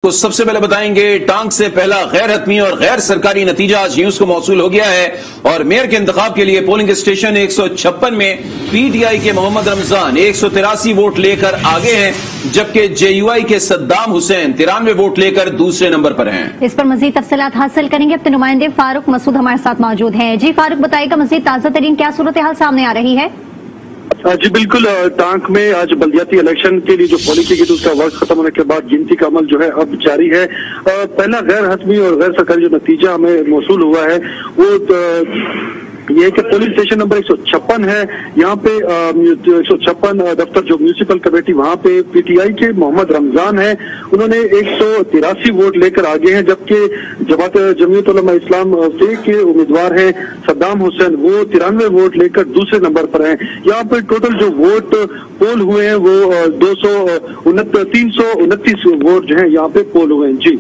تو سب سے پہلے بتائیں گے ٹانک سے پہلا غیر حتمی اور غیر سرکاری نتیجہ آج نیوز کو موصول ہو گیا ہے اور میئر کے انتخاب کے لیے پولنگ اسٹیشن 156 میں پی ٹی آئی کے محمد رمضان 183 ووٹ لے کر آگے ہیں، جبکہ جے یو آئی کے صدام حسین 93 ووٹ لے کر دوسرے نمبر پر ہیں۔ اس پر مزید تفصیلات حاصل کریں گے، اپنے نمائندے فاروق مسعود ہمارے ساتھ موجود ہیں۔ جی فاروق، بتائیے گا مزید تازہ ترین کیا صورتحال سامنے آ رہی ہے؟ جی بالکل، ٹانک میں آج بلدیاتی الیکشن کے لیے جو پولنگ کی گئی تھی اس کا وقت ختم ہونے کے بعد گنتی کا عمل جو ہے اب جاری ہے۔ پہلا غیر حتمی اور غیر سرکاری جو نتیجہ ہمیں موصول ہوا ہے وہ یہ ہے کہ پولنگ اسٹیشن نمبر 156 ہے، یہاں پہ 156 دفتر جو میونسپل کمیٹی وہاں پہ پی ٹی آئی کے محمد رمضان ہے، انہوں نے 183 ووٹ لے کر آگے ہیں، جبکہ جماعت جمعیت علماء اسلام سے کے امیدوار ہیں صدام حسین، وہ 93 ووٹ لے کر دوسرے نمبر پر ہیں۔ یہاں پہ ٹوٹل جو ووٹ پول ہوئے ہیں وہ 329 ووٹ جو ہیں یہاں پہ پول ہوئے ہیں۔ جی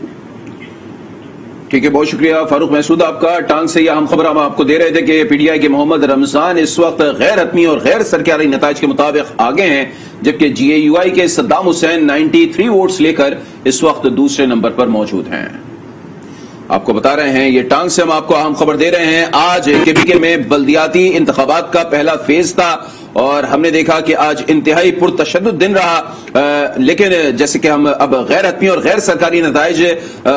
ٹھیک ہے، بہت شکریہ فاروق محسود آپ کا۔ ٹانگ سے یہ اہم خبر ہم آپ کو دے رہے تھے کہ پی ٹی آئی کے محمد رمضان اس وقت غیر حتمی اور غیر سرکاری نتائج کے مطابق آگے ہیں، جبکہ جے یو آئی کے صدام حسین 93 ووٹس لے کر اس وقت دوسرے نمبر پر موجود ہیں۔ آپ کو بتا رہے ہیں یہ ٹانگ سے ہم آپ کو اہم خبر دے رہے ہیں۔ آج کے بی کے میں بلدیاتی انتخابات کا پہلا فیز تھا اور ہم نے دیکھا کہ آج انتہائی پرتشدد دن رہا، لیکن جیسے کہ ہم اب غیر حتمی اور غیر سرکاری نتائج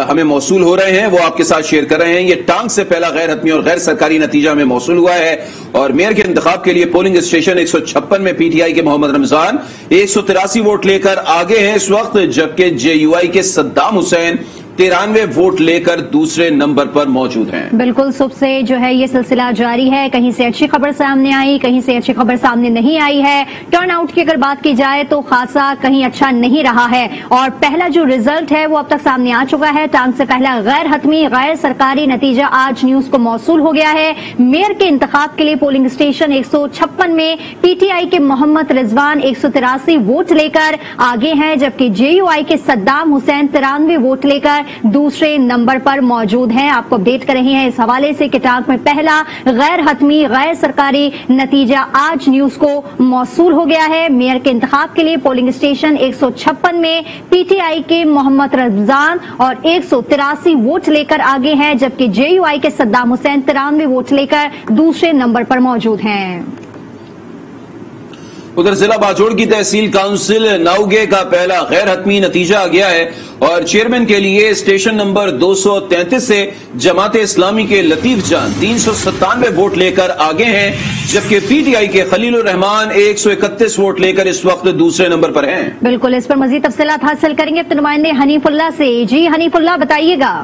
ہمیں موصول ہو رہے ہیں وہ آپ کے ساتھ شیئر کر رہے ہیں۔ یہ ٹانگ سے پہلا غیر حتمی اور غیر سرکاری نتیجہ ہمیں موصول ہوا ہے اور میئر کے انتخاب کے لیے پولنگ اسٹیشن 156 میں پی ٹی آئی کے محمد رمضان 183 ووٹ لے کر آگے ہیں اس وقت، جبکہ جے یو آئی کے صدام حسین 93 ووٹ لے کر دوسرے نمبر پر موجود ہیں۔ بالکل، صبح سے جو ہے یہ سلسلہ جاری ہے، کہیں سے اچھی خبر سامنے آئی، کہیں سے اچھی خبر سامنے نہیں آئی ہے۔ ٹرن آؤٹ کی اگر بات کی جائے تو خاصا کہیں اچھا نہیں رہا ہے اور پہلا جو ریزلٹ ہے وہ اب تک سامنے آ چکا ہے۔ ٹانگ سے پہلا غیر حتمی غیر سرکاری نتیجہ آج نیوز کو موصول ہو گیا ہے۔ میئر کے انتخاب کے لیے پولنگ اسٹیشن 156 میں پی ٹی آئی کے محمد رضوان 183 ووٹ لے کر آگے ہیں، جبکہ جے یو آئی کے صدام حسین 93 ووٹ لے کر دوسرے نمبر پر موجود ہیں۔ آپ کو اپڈیٹ کر رہے ہیں اس حوالے سے کہ ٹانک میں پہلا غیر حتمی غیر سرکاری نتیجہ آج نیوز کو موصول ہو گیا ہے۔ میئر کے انتخاب کے لیے پولنگ اسٹیشن 156 میں پی ٹی آئی کے محمد رمضان اور 183 ووٹ لے کر آگے ہیں، جبکہ جے یو آئی کے صدام حسین 93 ووٹ لے کر دوسرے نمبر پر موجود ہیں۔ ادھر ضلع باجوڑ کی تحصیل کونسل ناؤگے کا پہلا غیر حتمی نتیجہ آ گیا ہے اور چیئرمین کے لیے اسٹیشن نمبر 233 سے جماعت اسلامی کے لطیف جان 397 ووٹ لے کر آگے ہیں، جبکہ پی ٹی آئی کے خلیل الرحمان 131 ووٹ لے کر اس وقت دوسرے نمبر پر ہیں۔ بالکل، اس پر مزید تفصیلات حاصل کریں گے اپنے نمائندے حنیف اللہ سے۔ جی حنیف اللہ، بتائیے گا۔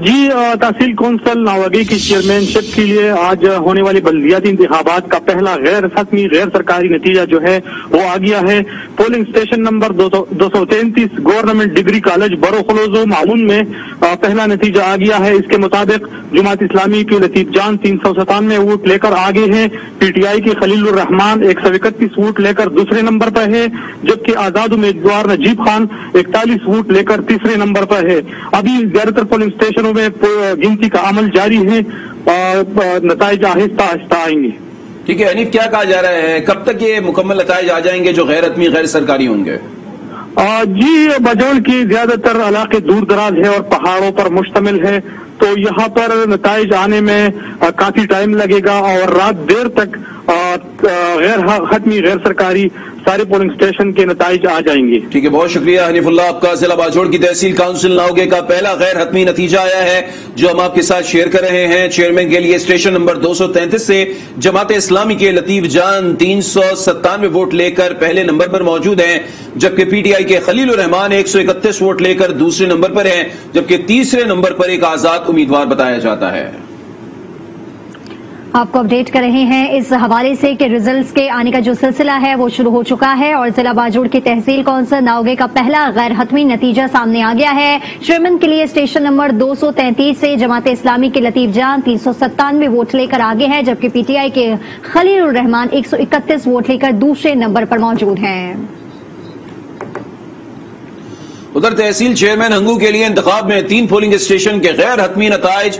جی، تحصیل کونسل ناوگے کی چیئرمین شپ کے لیے آج ہونے والی بلدیاتی انتخابات کا پہلا غیر حتمی غیر سرکاری نتیجہ جو ہے وہ آ گیا ہے۔ Polling station number 233 government degree college برو خلوزو معمون میں پہلا نتیجہ آ گیا ہے۔ اس کے مطابق جماعت اسلامی کے لطیف جان 397 ووٹ لے کر آگے ہیں، پی ٹی آئی کے خلیل الرحمان 131 ووٹ لے کر دوسرے نمبر پر ہے، جبکہ آزاد امیدوار نجیب خان 41 ووٹ لے کر تیسرے نمبر پر ہے۔ ابھی زیادہ تر پولنگ اسٹیشنوں میں گنتی کا عمل جاری ہے اور نتائج آہستہ آہستہ آئیں گے۔ ٹھیک ہے حنیف، کیا کہا جا رہا ہے کب تک یہ مکمل نتائج آ جائیں گے جو غیر حتمی غیر سرکاری ہوں گے؟ جی، باجوڑ کی زیادہ تر علاقے دور دراز ہے اور پہاڑوں پر مشتمل ہے، تو یہاں پر نتائج آنے میں کافی ٹائم لگے گا اور رات دیر تک غیر حتمی غیر سرکاری سارے پولنگ اسٹیشن کے نتائج آ جائیں گے۔ ٹھیک ہے، بہت شکریہ حنیف اللہ آپ کا۔ ضلع باجوڑ کی تحصیل کونسل ناؤگے کا پہلا غیر حتمی نتیجہ آیا ہے جو ہم آپ کے ساتھ شیئر کر رہے ہیں۔ چیئرمین کے لیے اسٹیشن نمبر 233 سے جماعت اسلامی کے لطیف جان 397 ووٹ لے کر پہلے نمبر پر موجود ہیں، جبکہ پی ٹی آئی کے خلیل الرحمان 131 ووٹ لے کر دوسرے نمبر پر ہیں، جبکہ تیسرے نمبر پر ایک آزاد امیدوار بتایا جاتا ہے۔ آپ کو اپڈیٹ کر رہے ہیں اس حوالے سے کہ ریزلٹس کے آنے کا جو سلسلہ ہے وہ شروع ہو چکا ہے اور ضلع باجوڑ کی تحصیل کونسل ناؤگے کا پہلا غیر حتمی نتیجہ سامنے آ گیا ہے۔ چیئرمین کے لیے اسٹیشن نمبر 233 سے جماعت اسلامی کے لطیف جان 397 ووٹ لے کر آگے ہیں، جبکہ پی ٹی آئی کے خلیل الرحمان 131 ووٹ لے کر دوسرے نمبر پر موجود ہیں۔ ادھر تحصیل چیئرمین ہنگو کے لیے انتخاب میں 3 پولنگ اسٹیشن کے غیر حتمی نتائج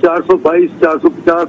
422, 450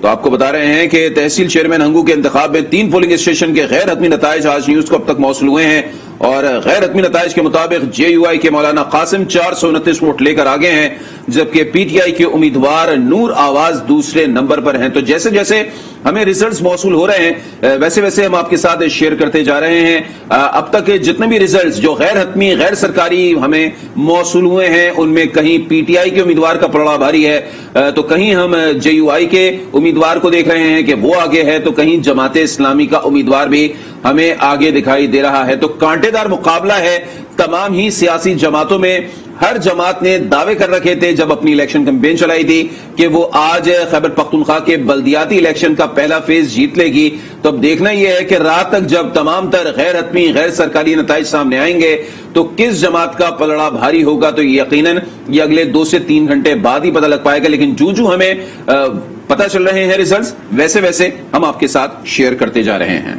تو آپ کو بتا رہے ہیں کہ تحصیل چیئرمین ہنگو کے انتخاب میں 3 پولنگ اسٹیشن کے غیر حتمی نتائج آج نیوز کو اب تک موصول ہوئے ہیں، اور غیر حتمی نتائج کے مطابق JUI کے مولانا قاسم 429 ووٹ لے کر آگے ہیں، جبکہ PTI کے امیدوار نور آواز دوسرے نمبر پر ہیں۔ تو جیسے جیسے ہمیں ریزلٹس موصول ہو رہے ہیں ویسے ویسے ہم آپ کے ساتھ شیئر کرتے جا رہے ہیں۔ اب تک جتنے بھی ریزلٹس جو غیر حتمی غیر سرکاری ہمیں موصول ہوئے ہیں ان میں کہیں PTI کے امیدوار کا پلڑا بھاری ہے، تو کہیں ہم JUI کے امیدوار کو دیکھ رہے ہیں کہ وہ آگے ہے، تو کہیں جماعت اسلامی کا امیدوار بھی ہمیں آگے دکھائی دے رہا ہے۔ تو کانٹے دار مقابلہ ہے تمام ہی سیاسی جماعتوں میں۔ ہر جماعت نے دعوے کر رکھے تھے جب اپنی الیکشن کمپین چلائی تھی کہ وہ آج خیبر پختونخوا کے بلدیاتی الیکشن کا پہلا فیز جیت لے گی۔ تو اب دیکھنا یہ ہے کہ رات تک جب تمام تر غیر حتمی غیر سرکاری نتائج سامنے آئیں گے تو کس جماعت کا پلڑا بھاری ہوگا، تو یقیناً یہ اگلے 2 سے 3 گھنٹے بعد ہی پتہ لگ پائے گا۔ لیکن جو ہمیں پتہ چل رہے ہیں ریزلٹس ویسے ویسے ہم آپ کے ساتھ شیئر کرتے جا رہے ہیں۔